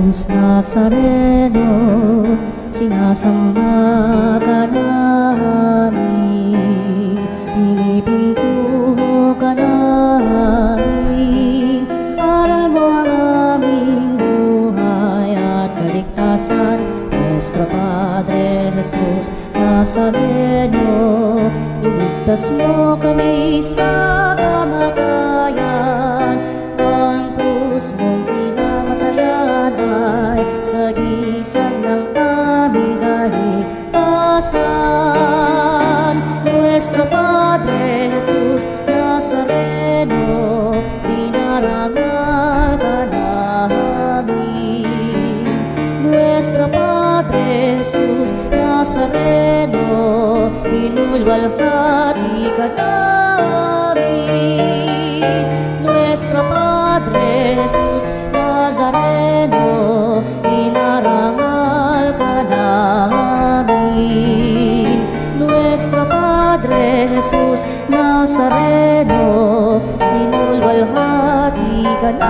Jesus Nazareno, sinasamba ka namin, pinipintuho ka namin. Aral mo ang aming buhay at kaligtasan, Nuestro Padre Jesus Nazareno, iligtas mo kami sa kamatayan. Ang krus mong pinamatayan ay sagisag ng aming kaligtasan. Nuestro Padre Jesus Nazareno, dinarangal ka namin. Nuestro Padre Jesus Nazareno, inulwalhati ka namin. Nuestro Padre Jesus Nazareno, inarangal ka namin. Nuestro Padre Jesus Nazareno, inulwalhati ka namin.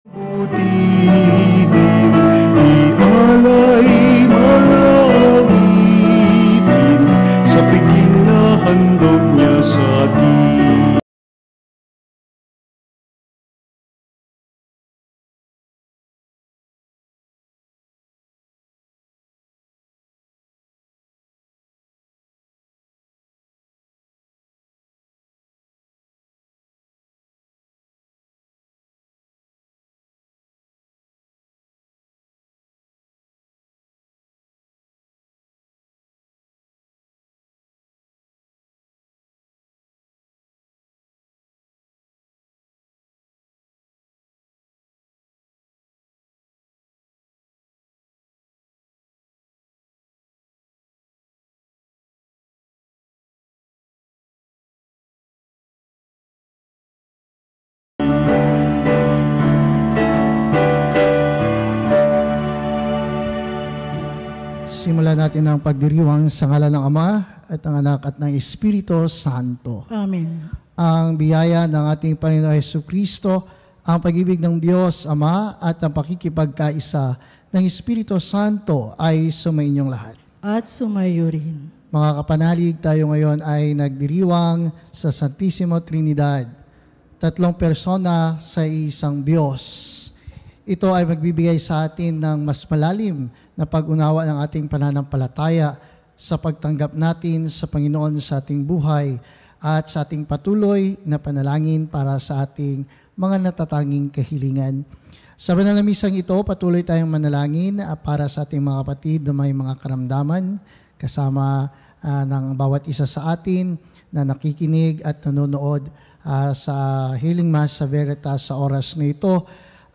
Butihin, ialay maawitin sa piging na handog niya sa atin. Simulan natin ang pagdiriwang sa ngalan ng Ama at ng Anak at ng Espiritu Santo. Amen. Ang biyaya ng ating Panginoon Jesucristo, ang pag-ibig ng Diyos Ama at ang pakikipagkaisa ng Espiritu Santo ay sumainyong lahat. At sumayo rin. Mga kapanalig, tayo ngayon ay nagdiriwang sa Santissimo Trinidad. 3 persona sa isang Diyos. Ito ay magbibigay sa atin ng mas malalim na pag-unawa ng ating pananampalataya sa pagtanggap natin sa Panginoon sa ating buhay at sa ating patuloy na panalangin para sa ating mga natatanging kahilingan. Sa banal na misang ito, patuloy tayong manalangin para sa ating mga kapatid na may mga karamdaman kasama ng bawat isa sa atin na nakikinig at nanonood sa Healing Mass sa Veritas sa oras na ito.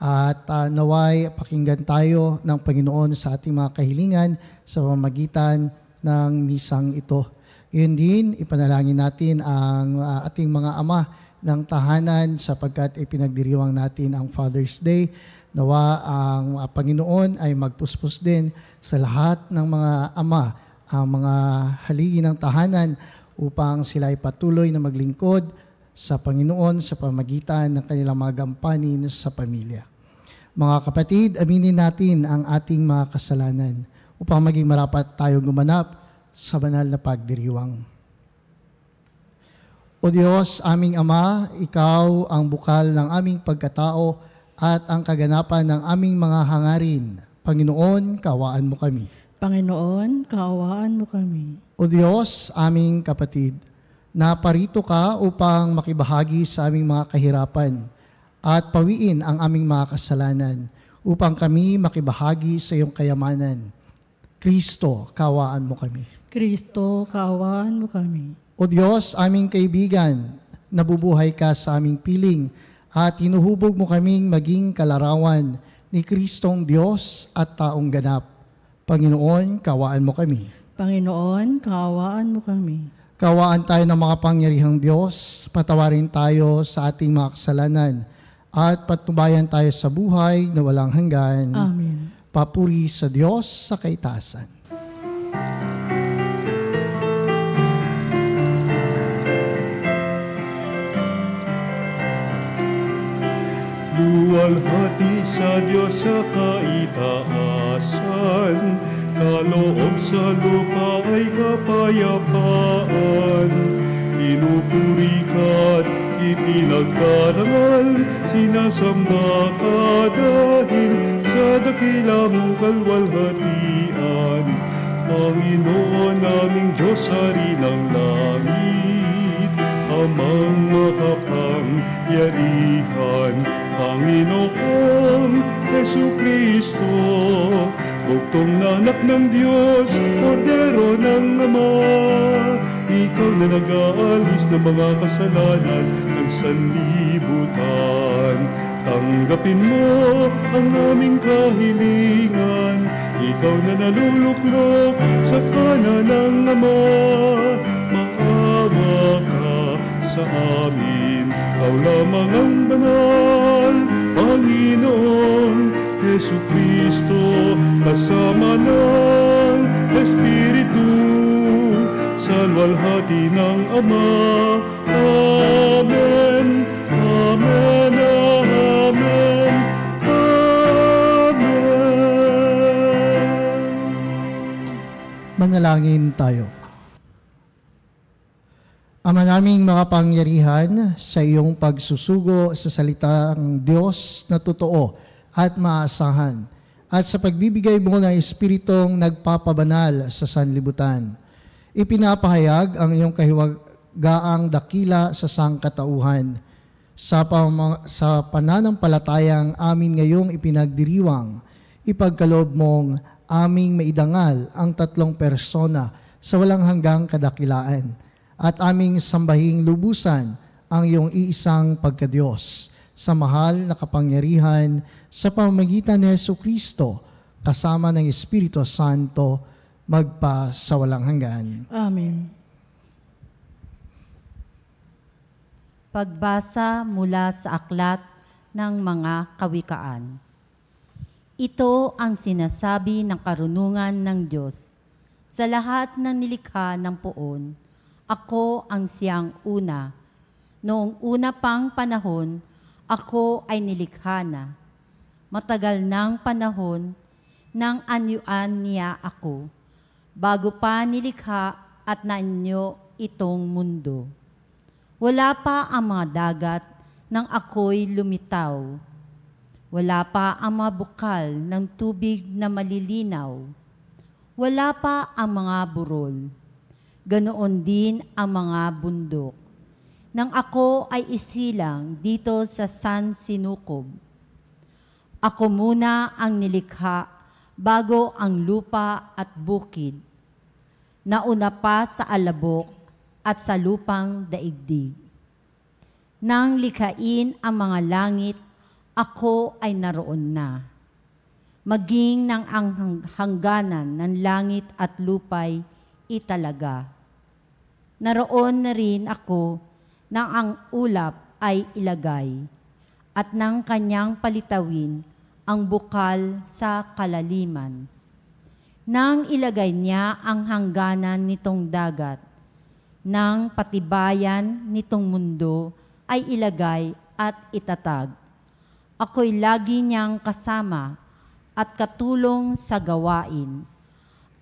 At naway pakinggan tayo ng Panginoon sa ating mga kahilingan sa pamamagitan ng misang ito. Yun din, ipanalangin natin ang ating mga ama ng tahanan sapagkat ipinagdiriwang natin ang Father's Day. Nawa ang Panginoon ay magpuspos din sa lahat ng mga ama, ang mga haligi ng tahanan upang sila ay patuloy na maglingkod sa Panginoon sa pamamagitan ng kanilang mga gampanin sa pamilya. Mga kapatid, aminin natin ang ating mga kasalanan upang maging marapat tayo gumanap sa banal na pagdiriwang. O Diyos, aming Ama, Ikaw ang bukal ng aming pagkatao at ang kaganapan ng aming mga hangarin. Panginoon, kaawaan mo kami. Panginoon, kaawaan mo kami. O Diyos, aming kapatid, naparito ka upang makibahagi sa aming mga kahirapan at pawiin ang aming mga kasalanan upang kami makibahagi sa iyong kayamanan. Kristo, kaawaan mo kami. Kristo, kaawaan mo kami. O Diyos, aming kaibigan, nabubuhay ka sa aming piling at hinuhubog mo kaming maging kalarawan ni Kristong Diyos at taong ganap. Panginoon, kaawaan mo kami. Panginoon, kaawaan mo kami. Kawaan tayo ng mga pangyarihang Diyos, patawarin tayo sa ating mga kasalanan, at patnubayan tayo sa buhay na walang hanggan. Amen. Papuri sa Diyos sa kaitasan. Luwalhati sa Diyos sa kaitaasan, kaloob sa lupa ay kapayapaan. Pinupuri ka't ipinagdarangal, sinasamba ka dahil sa dakila mong kalwalhatian. Panginoon naming Diyos, Hari ng langit, Amang makapangyarihan, Panginoong Jesucristo, bugtong na anak ng Diyos, kordero ng Ama. Ikaw na nag-aalis ng mga kasalanan ng sanlibutan. Tanggapin mo ang aming kahilingan, ikaw na naluluklok sa kanan ng Ama. Maawa ka sa amin, ikaw lamang ang banal, Panginoon Jesucristo, kasama ng Espiritu, sa luwalhati ng Ama. Amen, Amen, Amen, Amen. Manalangin tayo. Ama naming makapangyarihan, sa iyong pagsusugo sa salitang Diyos na totoo at maasahan, at sa pagbibigay mo ng Espiritong nagpapabanal sa sanlibutan, ipinapahayag ang iyong kahiwagaang dakila sa sangkatauhan. Sa pananampalatayang amin ngayong ipinagdiriwang, ipagkaloob mong aming maidangal ang tatlong persona sa walang hanggang kadakilaan, at aming sambahing lubusan ang iyong iisang pagkadiyos sa mahal na kapangyarihan sa pamamagitan ni Jesucristo, kasama ng Espiritu Santo, magpa sa walang hanggan. Amen. Pagbasa mula sa aklat ng mga kawikaan. Ito ang sinasabi ng karunungan ng Diyos. Sa lahat ng nilikha ng poon, ako ang siyang una. Noong una pang panahon, ako ay nilikha na. Matagal ng panahon, nang anyuan niya ako, bago pa nilikha at naanyo itong mundo. Wala pa ang mga dagat nang ako'y lumitaw. Wala pa ang mga bukal ng tubig na malilinaw. Wala pa ang mga burol. Ganoon din ang mga bundok. Nang ako ay isilang dito sa San Sinukob, ako muna ang nilikha bago ang lupa at bukid, nauna pa sa alabok at sa lupang daigdig. Nang likhain ang mga langit, ako ay naroon na. Maging ng ang hangganan ng langit at lupay italaga. Naroon na rin ako nang ang ulap ay ilagay, at nang kanyang palitawin ang bukal sa kalaliman. Nang ilagay niya ang hangganan nitong dagat, nang patibayan nitong mundo ay ilagay at itatag. Ako'y lagi niyang kasama at katulong sa gawain.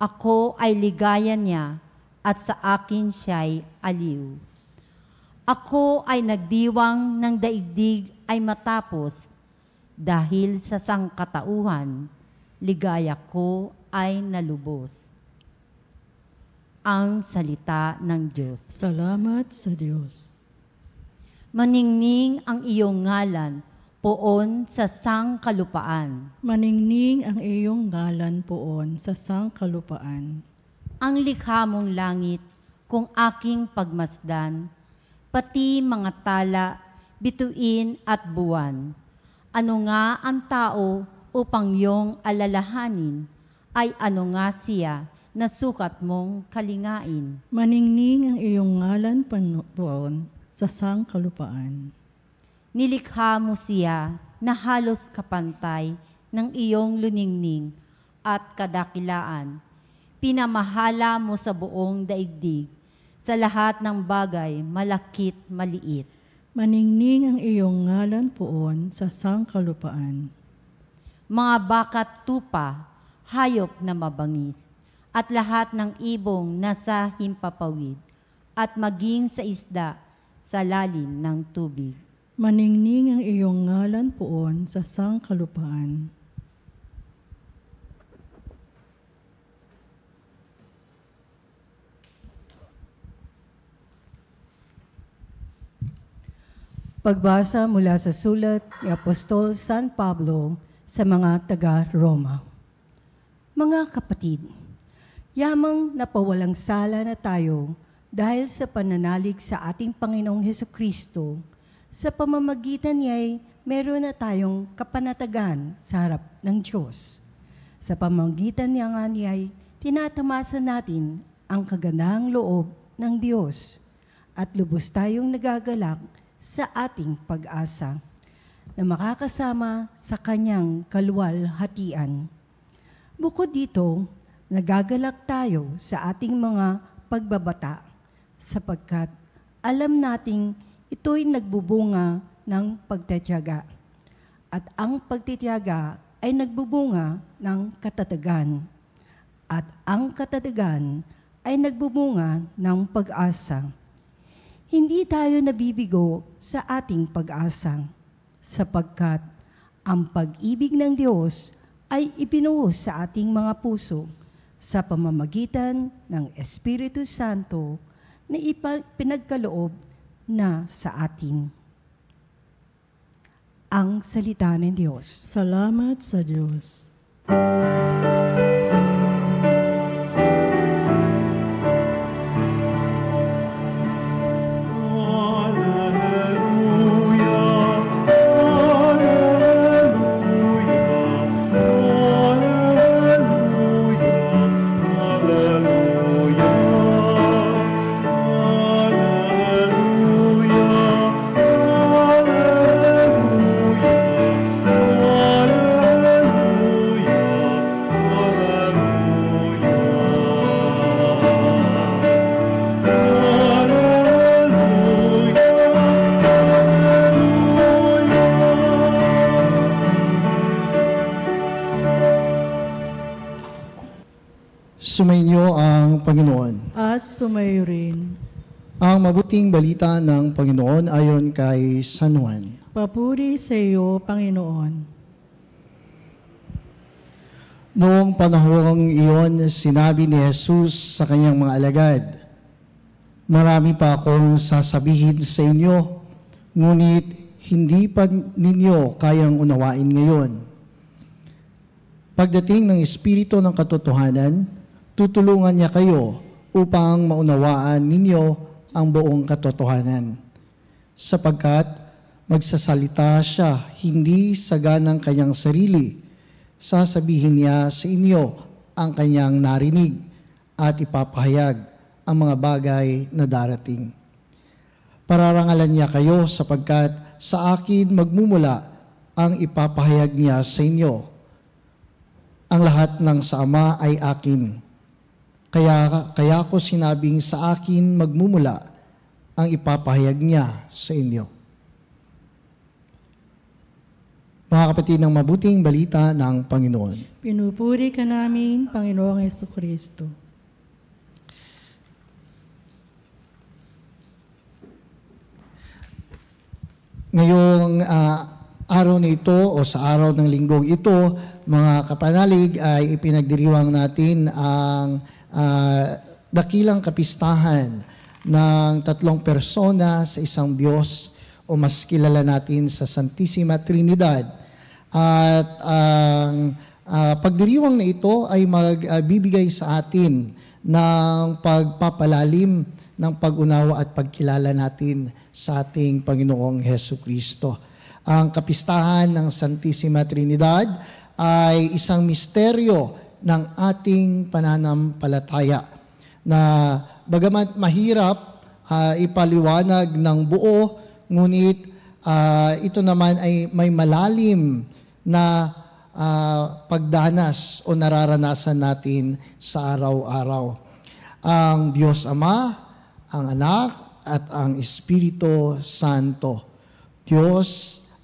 Ako ay ligaya niya at sa akin siya'y aliw. Ako ay nagdiwang ng daigdig ay matapos, dahil sa sangkatauhan, ligaya ko ay nalubos. Ang salita ng Diyos. Salamat sa Diyos. Maningning ang iyong ngalan, poon sa sangkalupaan. Maningning ang iyong ngalan poon sa sangkalupaan. Ang likha mong langit, kung aking pagmasdan, pati mga tala, bituin at buwan. Ano nga ang tao upang iyong alalahanin, ay ano nga siya na sukat mong kalingain. Maningning ang iyong ngalan, Panginoon, sa sangkalupaan. Nilikha mo siya na halos kapantay ng iyong luningning at kadakilaan. Pinamahala mo sa buong daigdig, sa lahat ng bagay, malakit, maliit. Maningning ang iyong ngalan poon sa sangkalupaan. Mga bakat tupa, hayop na mabangis, at lahat ng ibong nasa himpapawid, at maging sa isda sa lalim ng tubig. Maningning ang iyong ngalan poon sa sangkalupaan. Pagbasa mula sa sulat ni Apostol San Pablo sa mga taga-Roma. Mga kapatid, yamang napawalang sala na tayo dahil sa pananalig sa ating Panginoong Hesukristo. Sa pamamagitan niya'y meron na tayong kapanatagan sa harap ng Diyos. Sa pamamagitan niya nga niya'y tinatamasa natin ang kagandahang loob ng Diyos at lubos tayong nagagalak sa ating pag-asa na makakasama sa kanyang kaluwalhatian. Bukod dito, nagagalak tayo sa ating mga pagbabata sapagkat alam nating ito'y nagbubunga ng pagtitiyaga at ang pagtitiyaga ay nagbubunga ng katatagan at ang katatagan ay nagbubunga ng pag-asa. Hindi tayo nabibigo sa ating pag-asa, sapagkat ang pag-ibig ng Diyos ay ibinuhos sa ating mga puso sa pamamagitan ng Espiritu Santo na pinagkaloob na sa atin. Ang salita ng Diyos. Salamat sa Diyos. Sumainyo ang Panginoon. At sumayo rin. Ang mabuting balita ng Panginoon ayon kay San Juan. Papuri sa iyo, Panginoon. Noong panahong iyon, sinabi ni Jesus sa kanyang mga alagad, "Marami pa akong sasabihin sa inyo, ngunit hindi pa ninyo kayang unawain ngayon. Pagdating ng Espiritu ng katotohanan, tutulungan niya kayo upang maunawaan ninyo ang buong katotohanan. Sapagkat magsasalita siya hindi sa ganang kanyang sarili, sasabihin niya sa inyo ang kanyang narinig at ipapahayag ang mga bagay na darating. Pararangalan niya kayo sapagkat sa akin magmumula ang ipapahayag niya sa inyo. Ang lahat ng sa Ama ay akin. Kaya ko sinabing sa akin magmumula ang ipapahayag niya sa inyo." Mga kapatid, ng mabuting balita ng Panginoon. Pinupuri ka namin, Panginoong Hesukristo. Ngayong araw na ito o sa araw ng linggong ito, mga kapanalig, ay ipinagdiriwang natin ang dakilang kapistahan ng tatlong persona sa isang Diyos o mas kilala natin sa Santissima Trinidad. At ang pagdiriwang na ito ay magbibigay sa atin ng pagpapalalim ng pag-unawa at pagkilala natin sa ating Panginoong Hesukristo. Ang kapistahan ng Santissima Trinidad ay isang misteryo ng ating pananampalataya. Na bagamat mahirap ipaliwanag ng buo, ngunit ito naman ay may malalim na pagdanas o nararanasan natin sa araw-araw. Ang Diyos Ama, ang Anak, at ang Espiritu Santo.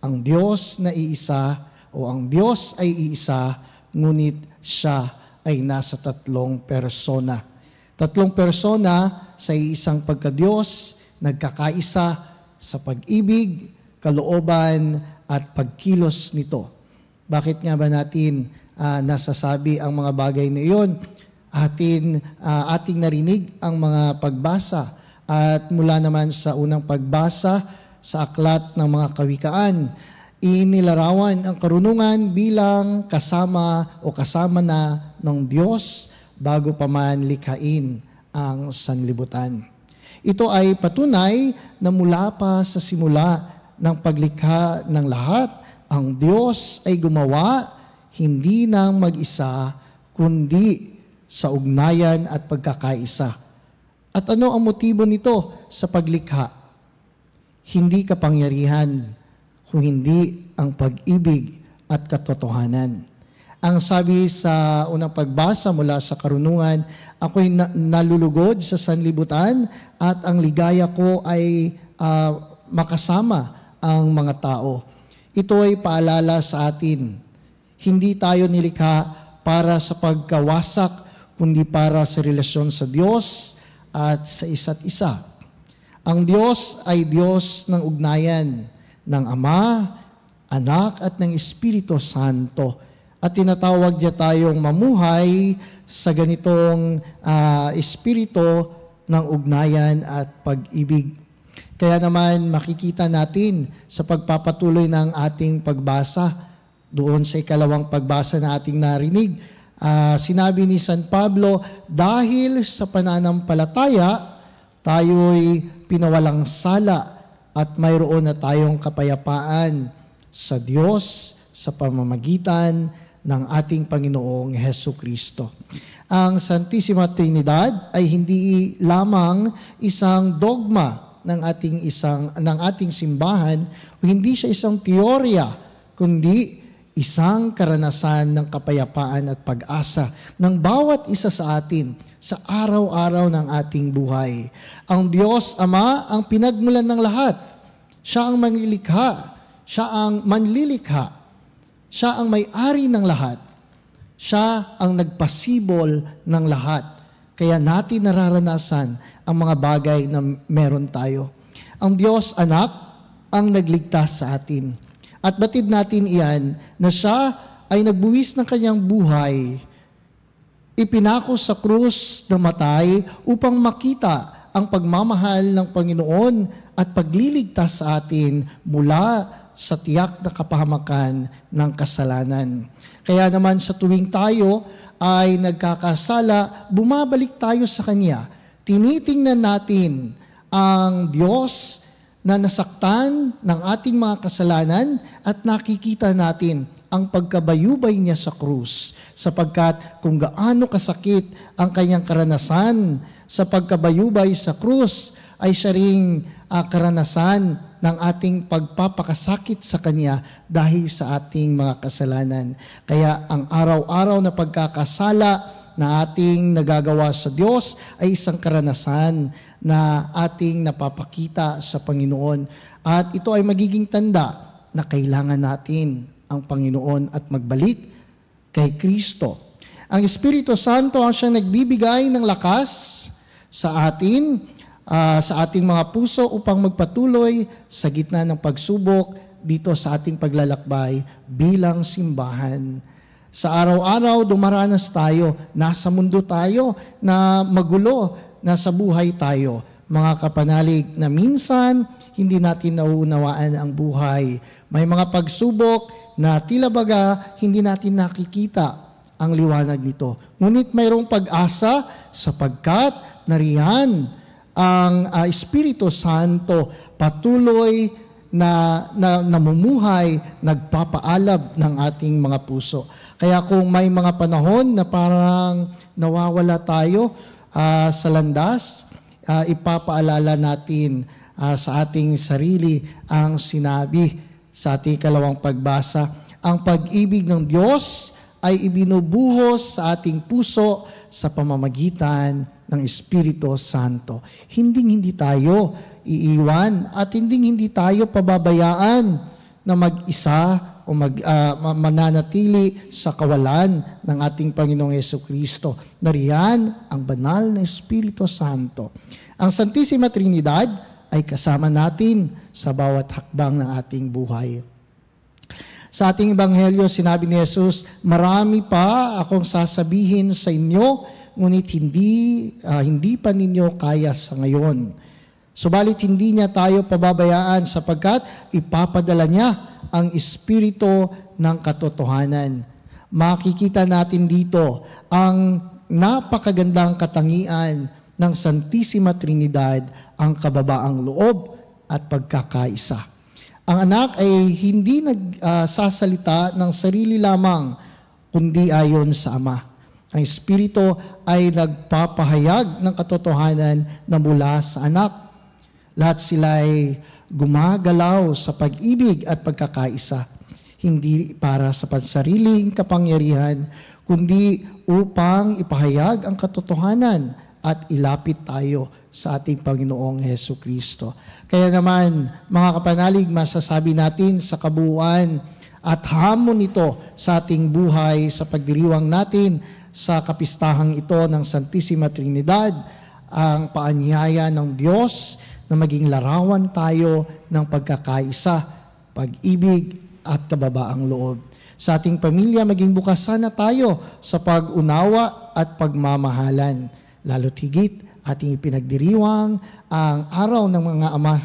Ang Diyos na iisa, o ang Diyos ay iisa, ngunit siya ay nasa tatlong persona. Tatlong persona sa isang pagkadiyos, nagkakaisa sa pag-ibig, kalooban, at pagkilos nito. Bakit nga ba natin nasasabi ang mga bagay na iyon? Ating narinig ang mga pagbasa, at mula naman sa unang pagbasa sa aklat ng mga kawikaan, inilarawan ang karunungan bilang kasama na ng Diyos bago pa man likhain ang sanlibutan. Ito ay patunay na mula pa sa simula ng paglikha ng lahat, ang Diyos ay gumawa hindi ng mag-isa, kundi sa ugnayan at pagkakaisa. At ano ang motibo nito sa paglikha? Hindi kapangyarihan, kung hindi ang pag-ibig at katotohanan. Ang sabi sa unang pagbasa mula sa karunungan, ako'y nalulugod sa sanlibutan at ang ligaya ko ay makasama ang mga tao. Ito ay paalala sa atin. Hindi tayo nilikha para sa pagkawasak, kundi para sa relasyon sa Diyos at sa isa't isa. Ang Diyos ay Diyos ng ugnayan ng Ama, Anak at ng Espiritu Santo. At tinatawag niya tayong mamuhay sa ganitong espiritu ng ugnayan at pag-ibig. Kaya naman makikita natin sa pagpapatuloy ng ating pagbasa, doon sa ikalawang pagbasa na ating narinig, sinabi ni San Pablo, dahil sa pananampalataya, tayo'y pinawalang sala at mayroon na tayong kapayapaan sa Diyos sa pamamagitan ng ating Panginoong Hesukristo. Ang Santissima Trinidad ay hindi lamang isang dogma ng ating simbahan, o hindi siya isang teorya, kundi isang karanasan ng kapayapaan at pag-asa ng bawat isa sa atin sa araw-araw ng ating buhay. Ang Diyos Ama ang pinagmulan ng lahat. Siya ang manlilikha. Siya ang manlilikha. Siya ang may-ari ng lahat. Siya ang nagpasibol ng lahat. Kaya natin nararanasan ang mga bagay na meron tayo. Ang Diyos Anak ang nagligtas sa atin. At batid natin iyan na siya ay nagbuwis ng kanyang buhay, ipinako sa krus na matay upang makita ang pagmamahal ng Panginoon at pagliligtas sa atin mula sa tiyak na kapahamakan ng kasalanan. Kaya naman sa tuwing tayo ay nagkakasala, bumabalik tayo sa Kanya. Tinitingnan natin ang Diyos na nasaktan ng ating mga kasalanan at nakikita natin ang pagkabayubay niya sa krus, sapagkat kung gaano kasakit ang kanyang karanasan sa pagkabayubay sa krus, ay siya ring karanasan ng ating pagpapakasakit sa Kanya dahil sa ating mga kasalanan. Kaya ang araw-araw na pagkakasala na ating nagagawa sa Diyos ay isang karanasan na ating napapakita sa Panginoon. At ito ay magiging tanda na kailangan natin ang Panginoon at magbalik kay Kristo. Ang Espiritu Santo ang siyang nagbibigay ng lakas sa atin, sa ating mga puso upang magpatuloy sa gitna ng pagsubok dito sa ating paglalakbay bilang simbahan. Sa araw-araw, dumaranas tayo, nasa mundo tayo na magulo, nasa buhay tayo. Mga kapanalig na minsan, hindi natin nauunawaan ang buhay. May mga pagsubok na tila baga hindi natin nakikita ang liwanag nito. Ngunit mayroong pag-asa sapagkat nariyan ang Espiritu Santo patuloy na namumuhay, nagpapaalab ng ating mga puso. Kaya kung may mga panahon na parang nawawala tayo sa landas, ipapaalala natin sa ating sarili ang sinabi sa ating ikalawang pagbasa. Ang pag-ibig ng Diyos ay ibinubuhos sa ating puso sa pamamagitan ng Espiritu Santo. Hindi tayo iiwan at hindi tayo pababayaan na mag-isa o mananatili sa kawalan ng ating Panginoong Jesucristo. Nariyan ang banal na Espiritu Santo. Ang Santisima Trinidad ay kasama natin sa bawat hakbang ng ating buhay. Sa ating Ebanghelyo, sinabi ni Jesus, marami pa akong sasabihin sa inyo, ngunit hindi pa ninyo kaya sa ngayon. Subalit hindi niya tayo pababayaan sapagkat ipapadala niya ang Espiritu ng katotohanan. Makikita natin dito ang napakagandang katangian ng Santisima Trinidad, ang kababaang loob at pagkakaisa. Ang anak ay hindi nagsasalita ng sarili lamang, kundi ayon sa Ama. Ang Espiritu ay nagpapahayag ng katotohanan na mula sa anak. Lahat sila ay gumagalaw sa pag-ibig at pagkakaisa, hindi para sa pansariling kapangyarihan, kundi upang ipahayag ang katotohanan at ilapit tayo sa ating Panginoong Jesucristo. Kaya naman, mga kapanalig, masasabi natin sa kabuuan at hamon nito sa ating buhay sa pagdiriwang natin sa kapistahang ito ng Santisima Trinidad, ang paanyaya ng Diyos na maging larawan tayo ng pagkakaisa, pag-ibig at kababaang loob. Sa ating pamilya, maging bukas sana tayo sa pag-unawa at pagmamahalan. Lalo't higit, ating ipinagdiriwang ang araw ng mga ama,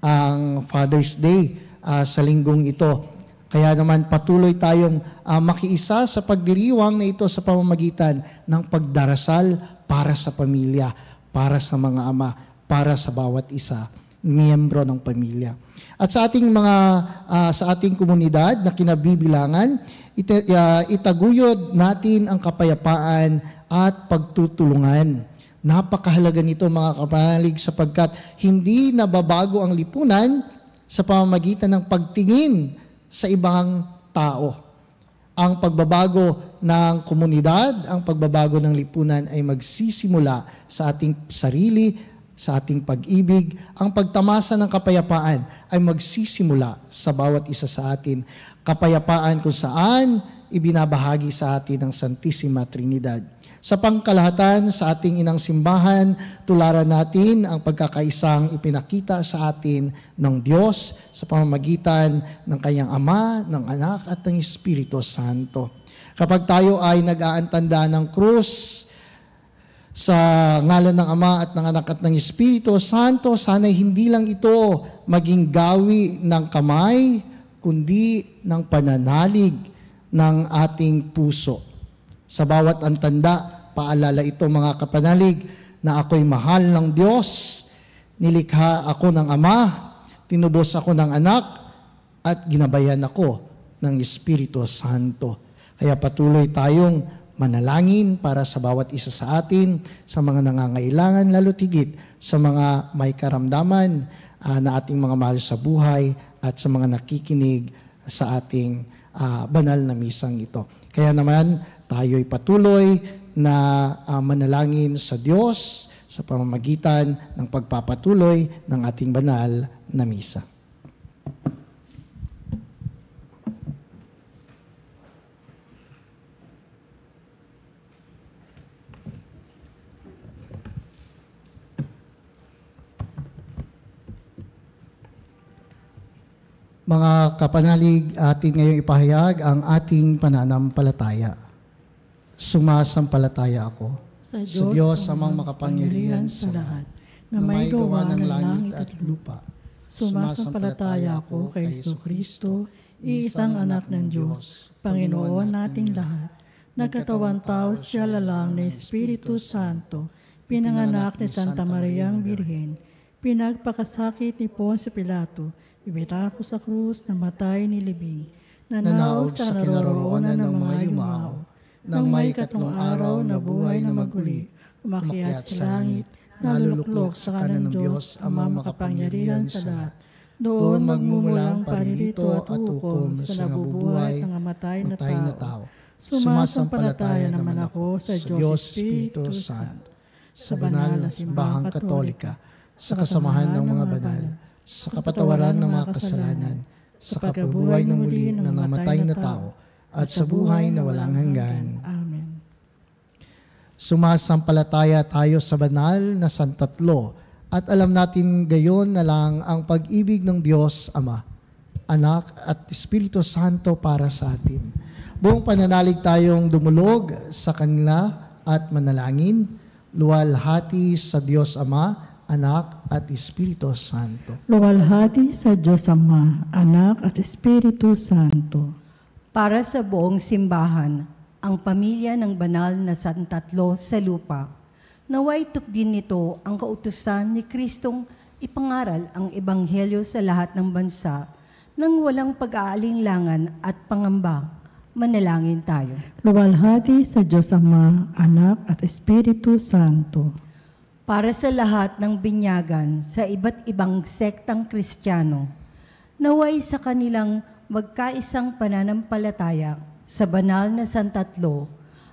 ang Father's Day sa linggong ito. Kaya naman patuloy tayong makiisa sa pagdiriwang na ito sa pamamagitan ng pagdarasal para sa pamilya, para sa mga ama, para sa bawat isa, miyembro ng pamilya. At sa ating sa ating komunidad na kinabibilangan, itaguyod natin ang kapayapaan at pagtutulungan. Napakahalaga nito mga kapanalig sapagkat hindi nababago ang lipunan sa pamamagitan ng pagtingin sa ibang tao. Ang pagbabago ng komunidad, ang pagbabago ng lipunan ay magsisimula sa ating sarili, sa ating pag-ibig. Ang pagtamasa ng kapayapaan ay magsisimula sa bawat isa sa atin. Kapayapaan kung saan ibinabahagi sa atin ng Santisima Trinidad. Sa pangkalahatan, sa ating inang simbahan, tularan natin ang pagkakaisang ipinakita sa atin ng Diyos sa pamamagitan ng Kanyang Ama, ng Anak at ng Espiritu Santo. Kapag tayo ay nag-aantanda ng krus sa ngalan ng Ama at ng Anak at ng Espiritu Santo, sana'y hindi lang ito maging gawi ng kamay, kundi ng pananalig ng ating puso. Sa bawat antanda, paalala ito mga kapanalig na ako'y mahal ng Diyos, nilikha ako ng Ama, tinubos ako ng Anak, at ginabayan ako ng Espiritu Santo. Kaya patuloy tayong manalangin para sa bawat isa sa atin, sa mga nangangailangan, lalo't higit sa mga may karamdaman na ating mga mahal sa buhay at sa mga nakikinig sa ating banal na misang ito. Kaya naman, tayo'y patuloy na manalangin sa Diyos sa pamamagitan ng pagpapatuloy ng ating banal na misa. Mga kapanalig, atin ngayong ipahayag ang ating pananampalataya. Sumasampalataya ako sa Diyos amang makapangyarihan sa lahat, na may gawa ng langit at lupa. Sumasampalataya ako kay Jesucristo, iisang anak ng Diyos, Panginoon nating lahat. Nagkatawan tao siya lalang na Espiritu Santo, pinanganak ni Santa Mariang Birhen, pinagpakasakit ni Poncio Pilato, ibinako sa krus, namatay, nilibing, nanaog sa kinaroroonan ng mga yumao, nang may katlong araw na buhay na maguli, umakyat sa langit, naluluklok sa kanan ng Diyos, Ama makapangyarihan sa lahat. Doon magmumulang paririto at hukom sa nabubuhay at nangamatay na tao. Sumasampalataya naman ako sa Diyos Espiritu Santo, sa banal na simbahang katolika, sa kasamahan ng mga banal, sa kapatawaran ng mga kasalanan, sa pagkabuhay ng muli ng namatay na tao, at sa buhay na walang hanggan. Amen. Sumasampalataya tayo sa banal na Santatlo at alam natin gayon na lang ang pag-ibig ng Diyos Ama, Anak at Espiritu Santo para sa atin. Buong pananalig tayong dumulog sa kanila at manalangin, luwalhati sa Diyos Ama, Anak at Espiritu Santo. Luwalhati sa Diyos Ama, Anak at Espiritu Santo. Para sa buong simbahan, ang pamilya ng banal na Santatlo sa lupa, naway tukdin nito ang kautusan ni Kristong ipangaral ang Ebanghelyo sa lahat ng bansa nang walang pag-aalinlangan at pangamba. Manalangin tayo. Luwalhati sa Diyos Ama, Anak at Espiritu Santo. Para sa lahat ng binyagan sa iba't ibang sektang Kristiyano, naway sa kanilang magkaisang pananampalataya sa banal na Santatlo,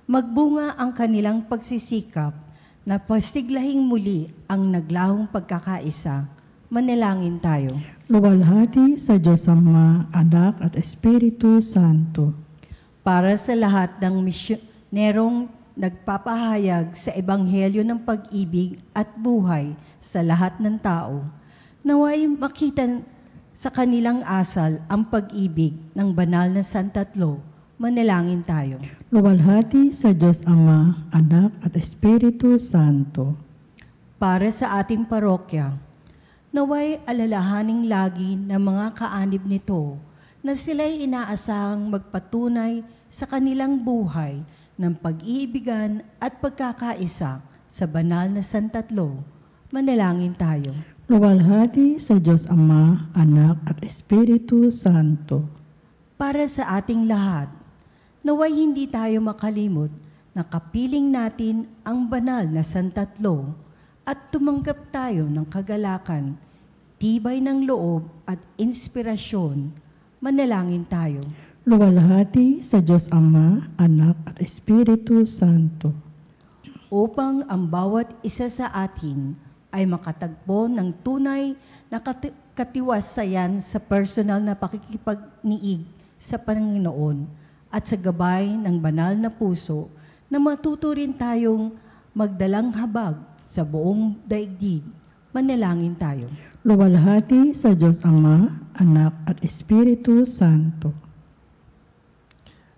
magbunga ang kanilang pagsisikap na pasiglahing muli ang naglahong pagkakaisa. Manalangin tayo. Luwalhati sa Diyos Ama, Anak at Espiritu Santo. Para sa lahat ng misyonerong nagpapahayag sa Ebanghelyo ng pag-ibig at buhay sa lahat ng tao, naway makita sa kanilang asal ang pag-ibig ng banal na Santatlo. Manalangin tayo. Luwalhati sa Diyos Ama, Anak at Espiritu Santo. Para sa ating parokya, naway alalahaning lagi ng mga kaanib nito na sila'y inaasahang magpatunay sa kanilang buhay ng pag-iibigan at pagkakaisa sa banal na Santatlo. Manalangin tayo. Luwalhati sa Diyos Ama, Anak at Espiritu Santo. Para sa ating lahat, naway hindi tayo makalimot na kapiling natin ang banal na Santatlo at tumanggap tayo ng kagalakan, tibay ng loob at inspirasyon. Manalangin tayo. Luwalhati sa Diyos Ama, Anak at Espiritu Santo. Upang ang bawat isa sa atin ay makatagpo ng tunay na katiwasayan sa personal na pakikipagniig sa Panginoon at sa gabay ng banal na puso na matuto rin tayong magdalang habag sa buong daigdig. Manalangin tayo. Luwalhati sa Diyos Ama, Anak at Espiritu Santo.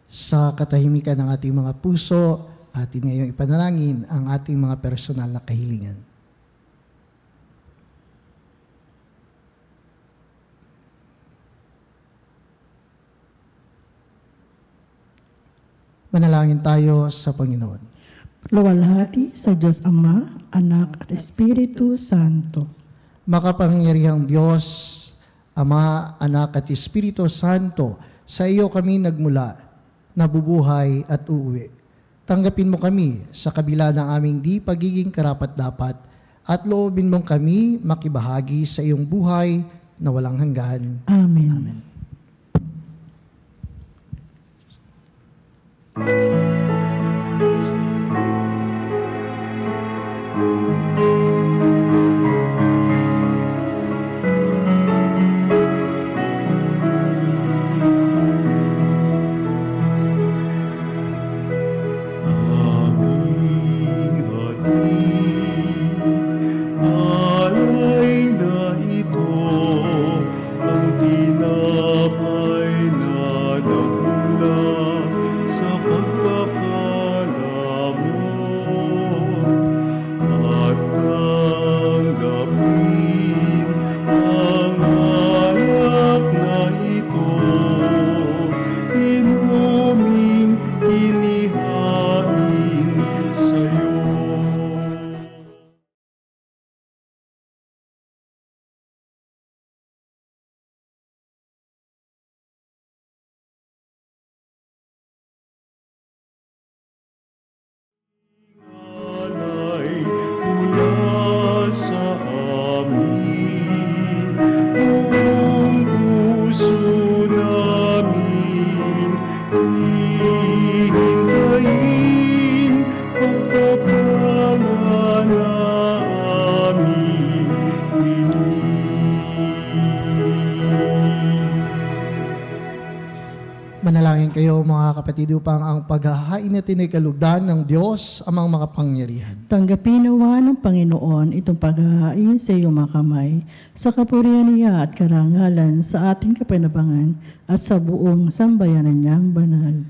Sa katahimikan ng ating mga puso, atin ngayong ipanalangin ang ating mga personal na kahilingan. Manalangin tayo sa Panginoon. Luwalhati sa Diyos Ama, Anak at Espiritu Santo. Makapangyarihang Diyos, Ama, Anak at Espiritu Santo, sa iyo kami nagmula, nabubuhay at uuwi. Tanggapin mo kami sa kabila ng aming di pagiging karapat-dapat at loobin mong kami makibahagi sa iyong buhay na walang hanggan. Amen. Amen. Tinapay na nagmula sa pagpapalala. kayo mga kapatid upang ang paghahain natin ay kalugdan ng Diyos amang makapangyarihan. Tanggapin nawa ng Panginoon itong paghahain sa iyong mga kamay, sa kapurihan niya at karangalan sa ating kapanabangan at sa buong sambayanan niyang banal.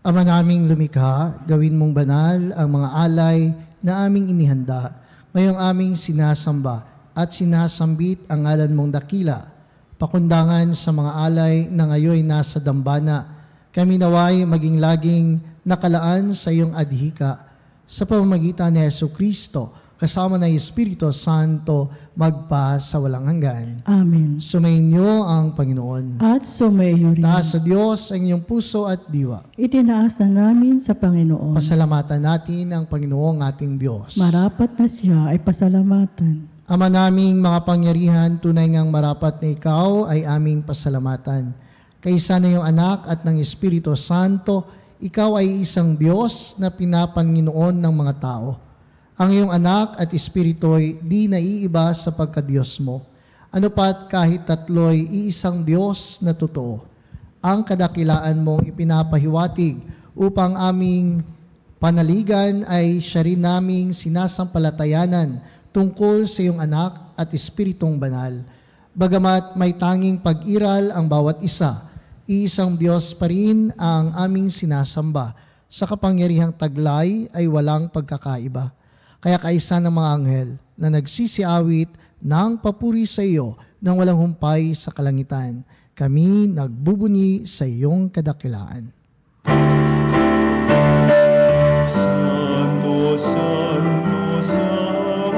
Ama naming lumikha, gawin mong banal ang mga alay na aming inihanda, ngayong aming sinasamba at sinasambit ang ngalan mong dakila, pakundangan sa mga alay na ngayon nasa dambana. Kami naway maging laging nakalaan sa iyong adhika sa pamamagitan ni Jesucristo, kasama ng Espiritu Santo, magpa sa walang hanggan. Amen. Sumainyo ang Panginoon. At sumayo rin. Taas sa Diyos ang inyong puso at diwa. Itinaas na namin sa Panginoon. Pasalamatan natin ang Panginoong ating Diyos. Marapat na siya ay pasalamatan. Ama naming mga pangyarihan, tunay ngang marapat na ikaw ay aming pasalamatan. Kaysa na iyong anak at ng Espiritu Santo, ikaw ay isang Diyos na pinapanginoon ng mga tao. Ang iyong anak at Espiritu ay di naiiba sa pagka-Diyos mo. Ano pat kahit tatlo'y iisang Diyos na totoo. Ang kadakilaan mong ipinapahiwatig upang aming panaligan ay siya rin naming sinasampalatayanan tungkol sa iyong anak at Espiritong banal. Bagamat may tanging pag-iral ang bawat isa, iisang Diyos pa rin ang aming sinasamba. Sa kapangyarihang taglay ay walang pagkakaiba. Kaya kaisa ng mga anghel na nagsisiawit ng papuri sa iyo nang walang humpay sa kalangitan, kami nagbubuni sa iyong kadakilaan. Santo, Santo, Santo,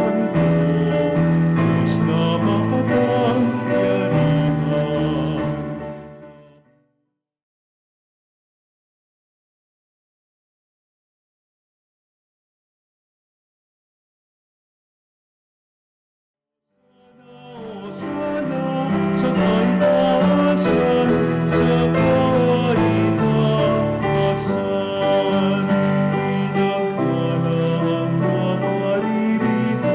Diyos na makapangyarihan. Hosana sa kaitaasan, sa kaitaasan. Pinagpala ang naparirito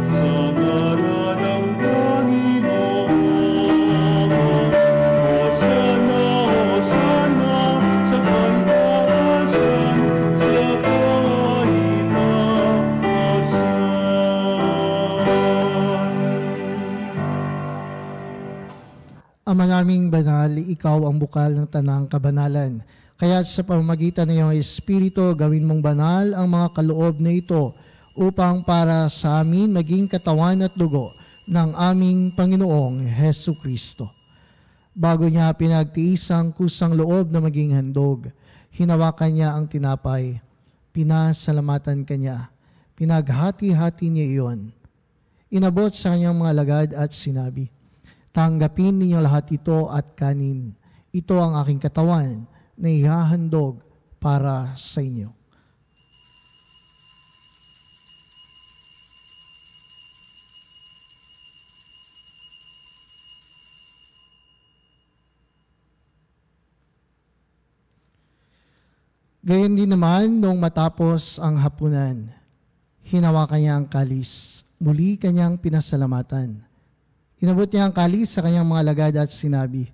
sa ngalan ng Panginoon. Hosana, Hosana sa kaitaasan, sa kaitaasan. Ama naming banal, ikaw ang bukal ng tanang kabanalan. Kaya sa pamamagitan ng iyong Espiritu, gawin mong banal ang mga kaloob na ito upang para sa amin maging katawan at dugo ng aming Panginoong Hesu Kristo. Bago niya pinagtiis ang kusang loob na maging handog, hinawakan niya ang tinapay, pinasalamatan kanya, pinaghati-hati niya iyon. Inabot sa kanyang mga lagad at sinabi, tanggapin ninyo lahat ito at kanin. Ito ang aking katawan na ihahandog para sa inyo. Gayon din naman nung matapos ang hapunan, hinawakan niya ang kalis, muli kanyang pinasalamatan. Inabot niya ang kalis sa kanyang mga lagad at sinabi,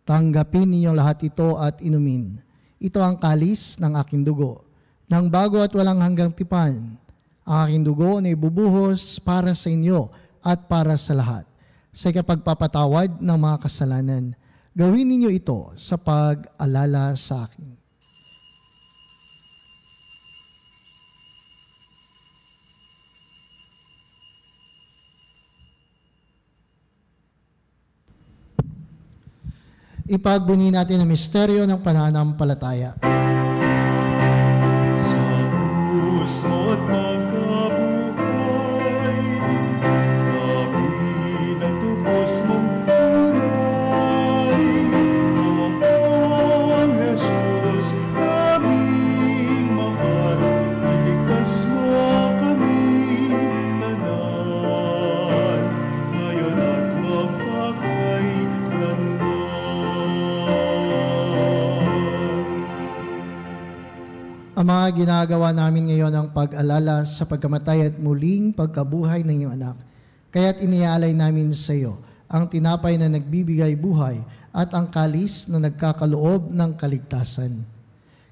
tanggapin ninyo lahat ito at inumin. Ito ang kalis ng aking dugo, ng bago at walang hanggang tipan. Ang aking dugo na ibubuhos para sa inyo at para sa lahat, sa ikapagpapatawad ng mga kasalanan. Gawin ninyo ito sa pag-alala sa akin. Ipagbuni natin ang misteryo ng pananampalataya. Sa krus mo't magkabuhay, kami natubos mong tunay. Ang Jesus naming mahal, iligtas mo kami tanan, ngayon at magpakailanman. Ama, ginagawa namin ngayon ang pag-alala sa pagkamatay at muling pagkabuhay ng iyong anak. Kaya't iniaalay namin sa iyo ang tinapay na nagbibigay buhay at ang kalis na nagkakaloob ng kaligtasan.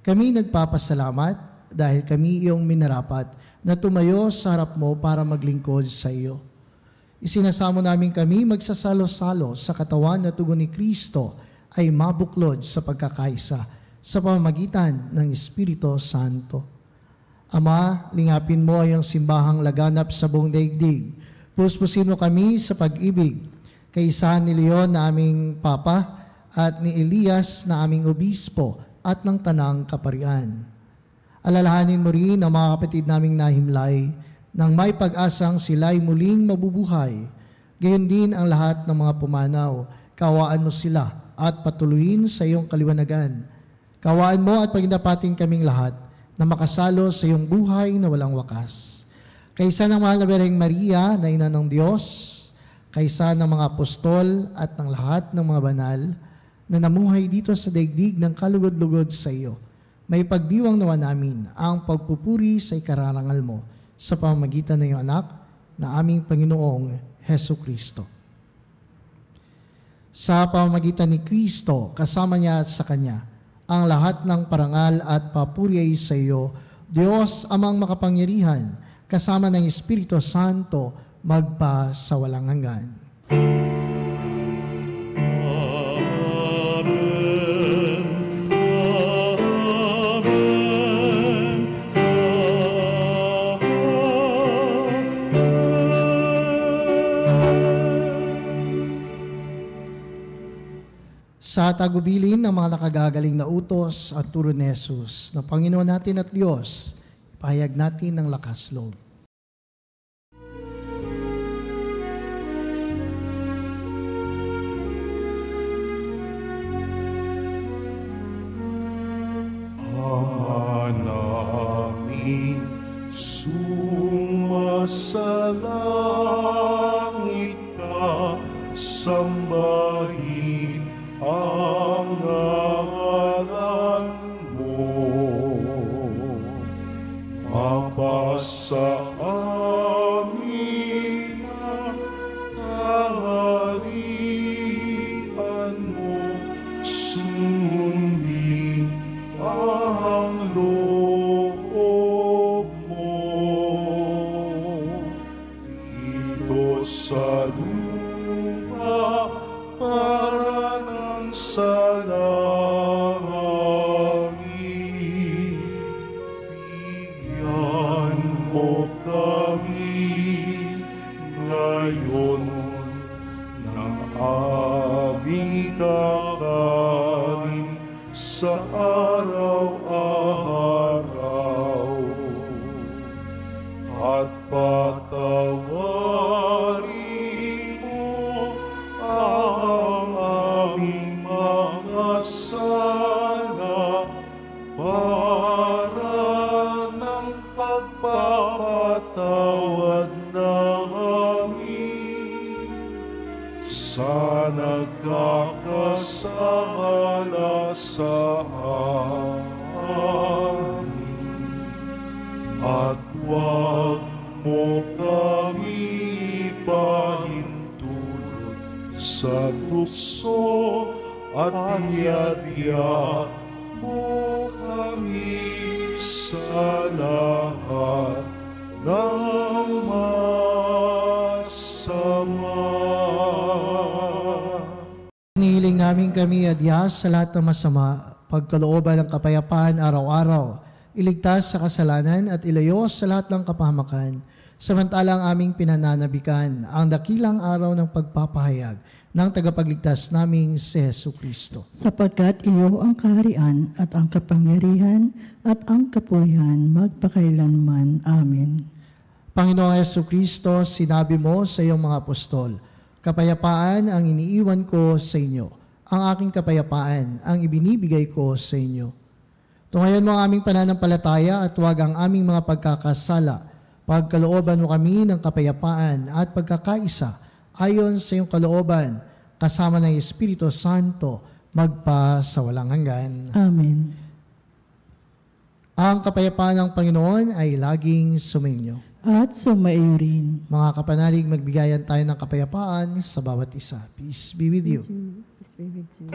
Kami nagpapasalamat dahil kami iyong minarapat na tumayo sa harap mo para maglingkod sa iyo. Isinasamo namin kami magsasalo-salo sa katawan na tugon ni Kristo ay mabuklod sa pagkakaisa sa pamamagitan ng Espiritu Santo. Ama, lingapin mo ang simbahang laganap sa buong daigdig. Puspusin mo kami sa pag-ibig, kaysa ni Leon na aming Papa at ni Elias na aming Obispo at ng Tanang Kaparian. Alalahanin mo rin ang mga kapatid naming nahimlay nang may pag-asang sila'y muling mabubuhay. Gayon din ang lahat ng mga pumanaw. Kawaan mo sila at patuloyin sa iyong kaliwanagan. Kawaan mo at pagdapatin kaming lahat na makasalo sa iyong buhay na walang wakas. Kaysa ng mahal na Birheng Maria na ina ng Diyos, kaysa ng mga apostol at ng lahat ng mga banal na namuhay dito sa daigdig ng kalugod-lugod sa iyo, may pagdiwang nawa namin ang pagpupuri sa ikararangal mo sa pamamagitan ng iyong anak na aming Panginoong Heso Kristo. Sa pamamagitan ni Kristo, kasama niya at sa Kanya, ang lahat ng parangal at papuri ay sa iyo, Diyos amang makapangyarihan, kasama ng Espiritu Santo, magpa sa walang hanggan. Sa tagubilin ng mga nakagagaling na utos at turo ni Jesus, na Panginoon natin at Diyos, ipahayag natin ng lakas loob. Namin sumasalangit ka, sambahin ang ngalan mo. Mapasa amin ang kaharian mo, sundin ang loob mo. Dito sa lupa para ng sa langit, bigyan mo kami ngayon ng aming kakanin sa araw-araw, at patawarin mo ang aming mga sala para ng pagpapatawad namin sa nagkakasala sa amin, at huwag mo kami ipahintulot sa tukso, at iadya mo kami sa lahat ng masama. Nihiling namin kami adyas sa lahat ng masama, pagkalooban ng kapayapaan araw-araw, iligtas sa kasalanan at ilayo sa lahat ng kapahamakan, samantalang aming pinananabikan ang dakilang araw ng pagpapahayag ng tagapagligtas naming si Hesu Kristo. Sapagkat iyo ang kaharian at ang kapangyarihan at ang kapurihan magpakailanman. Amen. Panginoong Hesu Kristo, sinabi mo sa iyong mga apostol, kapayapaan ang iniiwan ko sa inyo, ang aking kapayapaan ang ibinibigay ko sa inyo. Tungayan mo ang aming pananampalataya at huwag ang aming mga pagkakasala. Pagkalooban mo kami ng kapayapaan at pagkakaisa ayon sa iyong kalooban, kasama ng Espiritu Santo, magpa sa walang hanggan. Amen. Ang kapayapaan ng Panginoon ay laging sumainyo. at sumaiyo rin. Mga kapanalig, magbigayan tayo ng kapayapaan sa bawat isa. Peace be with you. Peace be with you.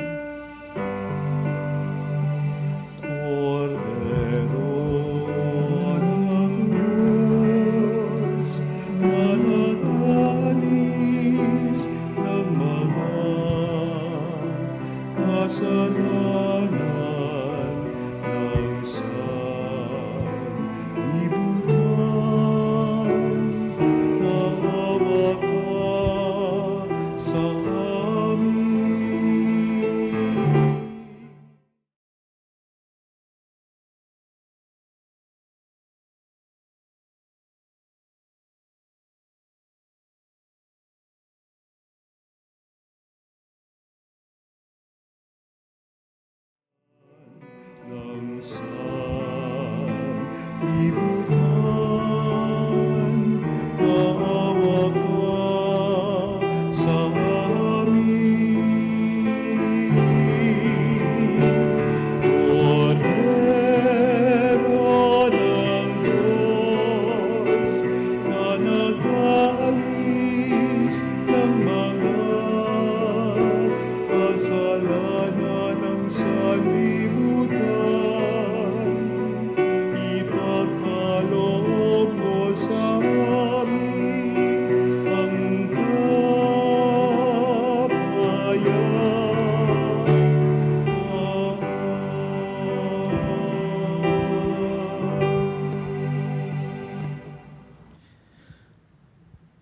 Cordero ng Diyos, na nag-alis ng mga kasalanan ng sanlibutan, maawa ka sa amin. Ng sanlibutan, maawa ka sa amin. Cordero ng Diyos, na nag-alis ng mga kasalanan ng sanlibutan, ipagkaloob mo sa amin ang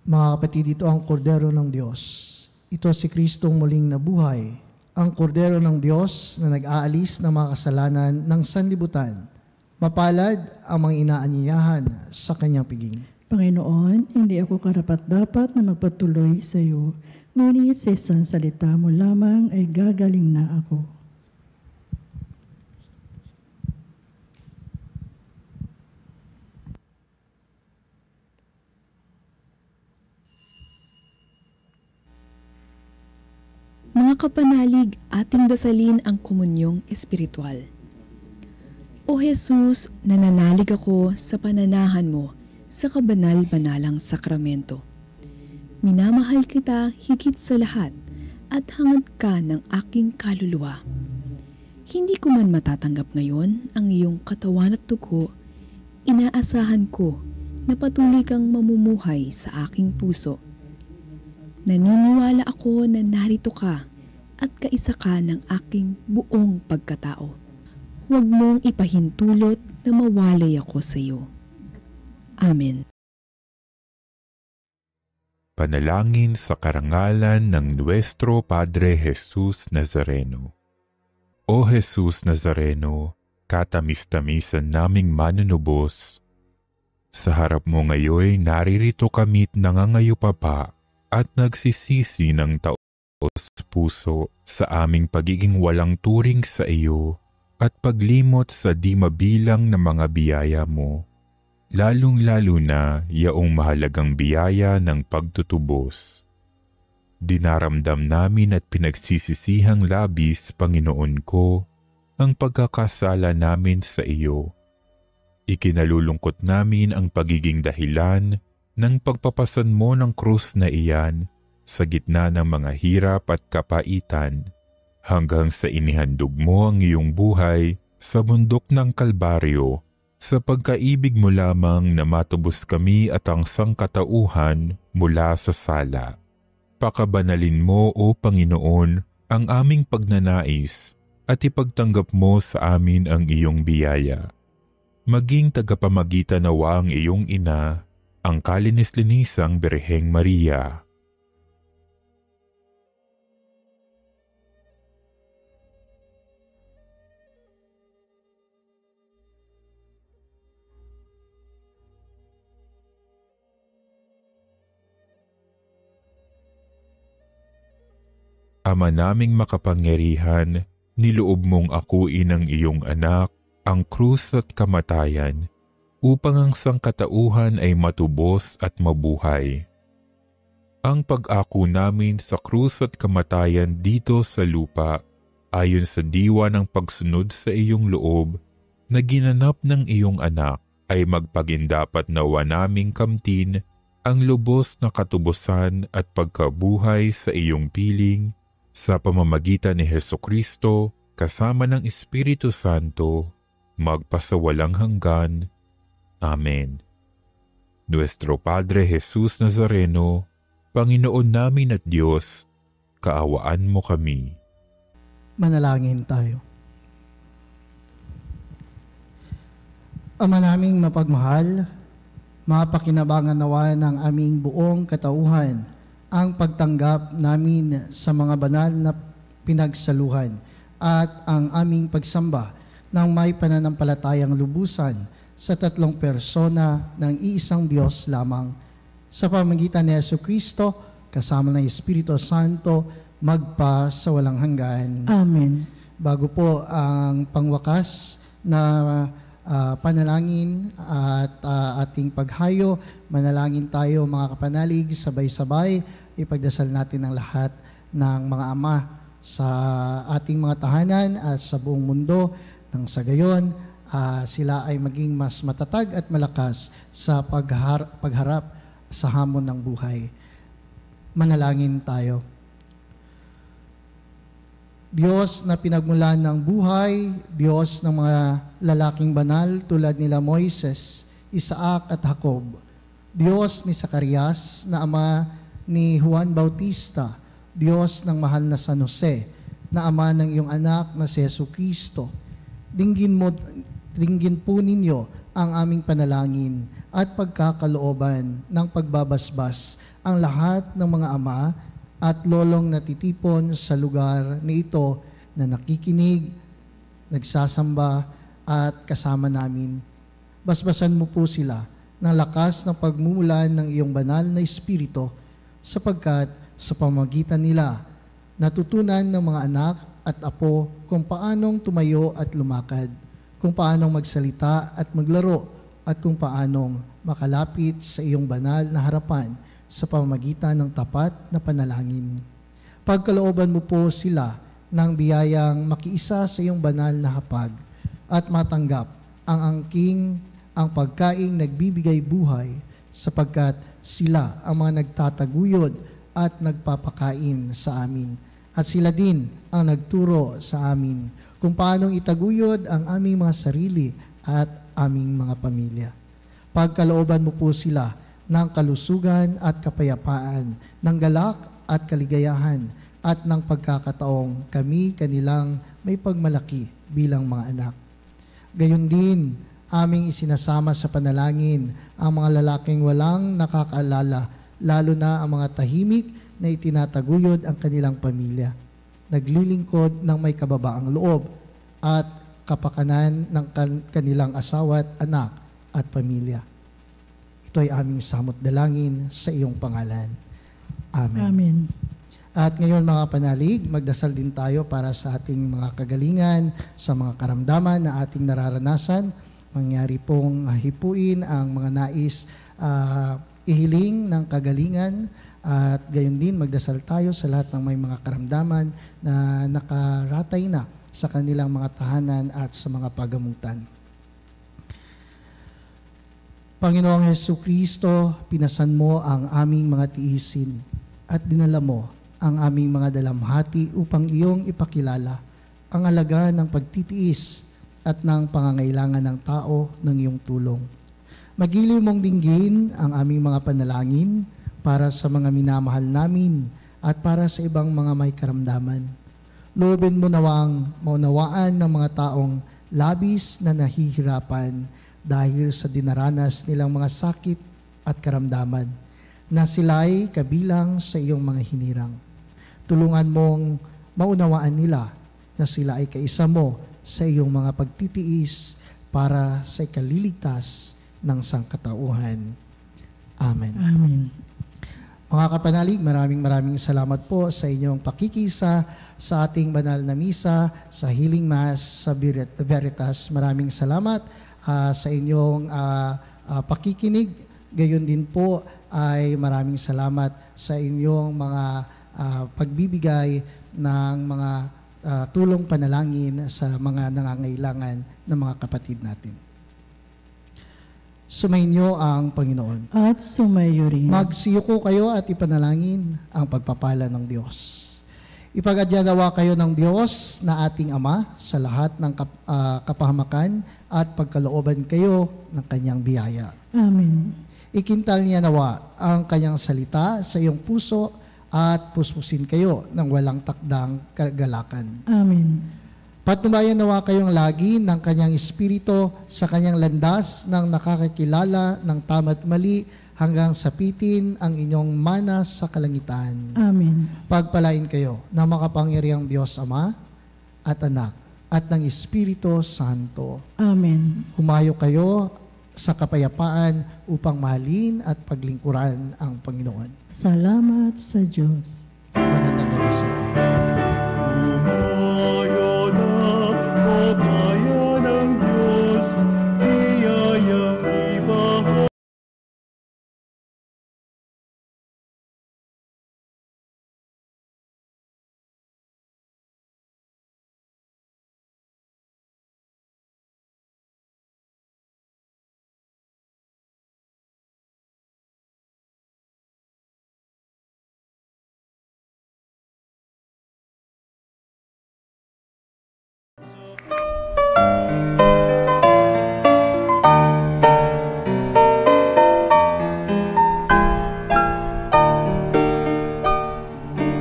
Mga kapatid, ito ang kordero ng Diyos. Ito si Kristong muling nabuhay, ang kordero ng Diyos na nag-aalis ng mga kasalanan ng sanlibutan. Mapalad ang mga inaanyayahan sa kanyang piging. Panginoon, hindi ako karapat-dapat na magpatuloy sa iyo, ngunit sa isang salita mo lamang ay gagaling na ako. Mga kapanalig, ating dasalin ang komunyong espiritual. O Jesus, nananalig ako sa pananahan mo sa kabanal-banalang sakramento. Minamahal kita higit sa lahat at hangad ka ng aking kaluluwa. Hindi ko man matatanggap ngayon ang iyong katawan at dugo, inaasahan ko na patuloy kang mamumuhay sa aking puso. Naniniwala ako na narito ka at kaisa ka ng aking buong pagkatao. Huwag mong ipahintulot na mawalay ako sa iyo. Amen. Panalangin sa karangalan ng Nuestro Padre Jesus Nazareno. O Jesus Nazareno, katamis-tamisan naming manunubos, sa harap mo ngayon naririto kami't nangangayupapa at nagsisisi ng taos puso sa aming pagiging walang turing sa iyo at paglimot sa di mabilang na mga biyaya mo, lalong-lalo na yaong mahalagang biyaya ng pagtutubos. Dinaramdam namin at pinagsisisihang labis, Panginoon ko, ang pagkakasala namin sa iyo. Ikinalulungkot namin ang pagiging dahilan ng pagpapasan mo ng krus na iyan sa gitna ng mga hirap at kapaitan, hanggang sa inihandog mo ang iyong buhay sa bundok ng Kalbaryo, sa pagkaibig mo lamang na matubos kami at ang sangkatauhan mula sa sala. Pakabanalin mo, O Panginoon, ang aming pagnanais at ipagtanggap mo sa amin ang iyong biyaya. Maging tagapamagitan nawa ang iyong ina, ang kalinis-linisang Birheng Maria. Ama naming makapangyarihan, niloob mong akuin ang iyong anak, ang krus at kamatayan, upang ang sangkatauhan ay matubos at mabuhay. Ang pag-ako namin sa krus at kamatayan dito sa lupa, ayon sa diwa ng pagsunod sa iyong loob na ginanap ng iyong anak, ay magpagindapat nawa naming kamtin ang lubos na katubusan at pagkabuhay sa iyong piling sa pamamagitan ni Hesukristo kasama ng Espiritu Santo, magpasawalang hanggan. Amen. Nuestro Padre Jesus Nazareno, Panginoon namin at Diyos, kaawaan mo kami. Manalangin tayo. Ama naming mapagmahal, mapakinabangan nawa ng aming buong katauhan ang pagtanggap namin sa mga banal na pinagsaluhan at ang aming pagsamba ng may pananampalatayang lubusan sa tatlong persona ng iisang Diyos lamang sa pamamagitan ni Jesucristo kasama ng Espiritu Santo magpa sa walang hanggan. Amen. Bago po ang pangwakas na panalangin at ating paghayo, manalangin tayo mga kapanalig, sabay-sabay, ipagdasal natin ang lahat ng mga ama sa ating mga tahanan at sa buong mundo nang sa gayon sila ay maging mas matatag at malakas sa pagharap sa hamon ng buhay. Manalangin tayo. Diyos na pinagmulan ng buhay, Diyos ng mga lalaking banal tulad nila Moises, Isaac at Jacob, Diyos ni Zacarias na ama ni Juan Bautista, Diyos ng mahal na San Jose, na ama ng iyong anak na si Jesucristo. Dinggin po ninyo ang aming panalangin at pagkakalooban ng pagbabasbas ang lahat ng mga ama at lolong natitipon sa lugar na ito na nakikinig, nagsasamba at kasama namin. Basbasan mo po sila ng lakas ng pagmumulan ng iyong banal na Espiritu sapagkat sa pamamagitan nila natutunan ng mga anak at apo kung paanong tumayo at lumakad, kung paanong magsalita at maglaro, at kung paanong makalapit sa iyong banal na harapan sa pamamagitan ng tapat na panalangin. Pagkalooban mo po sila ng biyayang makiisa sa iyong banal na hapag at matanggap ang angking, ang pagkaing nagbibigay buhay sapagkat sila ang mga nagtataguyod at nagpapakain sa amin. At sila din ang nagturo sa amin kung paanong itaguyod ang aming mga sarili at aming mga pamilya. Pagkalooban mo po sila ng kalusugan at kapayapaan, ng galak at kaligayahan, at ng pagkakataong kami kanilang may pagmalaki bilang mga anak. Gayon din, aming isinasama sa panalangin ang mga lalaking walang nakakaalala, lalo na ang mga tahimik na itinataguyod ang kanilang pamilya, naglilingkod ng may kababaang loob at kapakanan ng kanilang asawa at anak at pamilya. Ito ay aming samot dalangin sa iyong pangalan. Amen. Amen. At ngayon mga panalig, magdasal din tayo para sa ating mga kagalingan, sa mga karamdaman na ating nararanasan. Mangyari pong hipuin ang mga nais ihiling ng kagalingan. At gayon din, magdasal tayo sa lahat ng may mga karamdaman na nakaratay na sa kanilang mga tahanan at sa mga pagamutan. Panginoong Jesucristo, pinasan mo ang aming mga tiisin at dinala mo ang aming mga dalamhati upang iyong ipakilala ang halaga ng pagtitiis at ng pangangailangan ng tao ng iyong tulong. Magiliw mong dinggin ang aming mga panalangin para sa mga minamahal namin at para sa ibang mga may karamdaman. Loobin mo nawang maunawaan ng mga taong labis na nahihirapan dahil sa dinaranas nilang mga sakit at karamdaman, na sila'y kabilang sa iyong mga hinirang. Tulungan mong maunawaan nila na sila ay kaisa mo sa iyong mga pagtitiis para sa ikaliligtas ng sangkatauhan. Amen. Amen. Mga kapanalig, maraming salamat po sa inyong pakikisa sa ating banal na misa, sa Healing Mass, sa Veritas. Maraming salamat sa inyong pakikinig. Gayon din po ay maraming salamat sa inyong mga pagbibigay ng mga tulong panalangin sa mga nangangailangan ng mga kapatid natin. Sumainyo ang Panginoon. At sumayo rin. Magsiyuko kayo at ipanalangin ang pagpapala ng Diyos. Ipag-adyanawa kayo ng Diyos na ating Ama sa lahat ng kapahamakan at pagkalooban kayo ng Kanyang biyaya. Amen. Ikintal niya nawa ang Kanyang salita sa iyong puso at puspusin kayo ng walang takdang kagalakan. Amen. Patnubayan nawa kayong lagi ng Kanyang Espiritu sa Kanyang landas ng nakakakilala ng tama't mali hanggang sapitin ang inyong mana sa kalangitan. Amen. Pagpalain kayo ng makapangyarihang Diyos Ama at Anak at ng Espiritu Santo. Amen. Humayo kayo sa kapayapaan upang mahalin at paglingkuran ang Panginoon. Salamat sa Diyos. Magandang gabi sa inyo. Umayo na, o bayan ng Diyos, biyayang ibang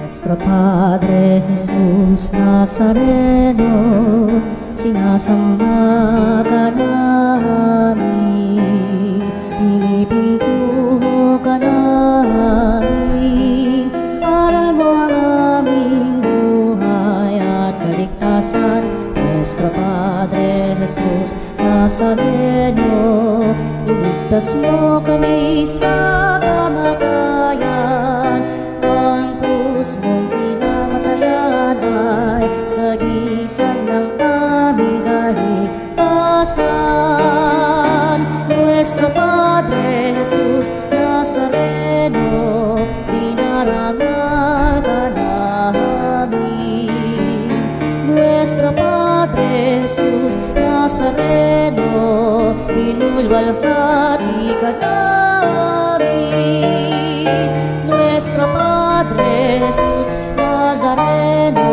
Nuestro Padre Jesus Nazareno, sinasamba ka namin, pinipintuho ka namin, aral mo ang aming buhay at kaligtasan. Nuestro Padre Jesus Nazareno, iligtas mo kami sa kamatayan. Ang krus mong pinamatayan ay sagisag ng aming kaligtasan. Nuestro Padre Jesus Nazareno, dinarangal ka namin. Nuestro Padre Jesus Nazareno, inulwalhati ka namin. Nuestro Padre Jesus Nazareno,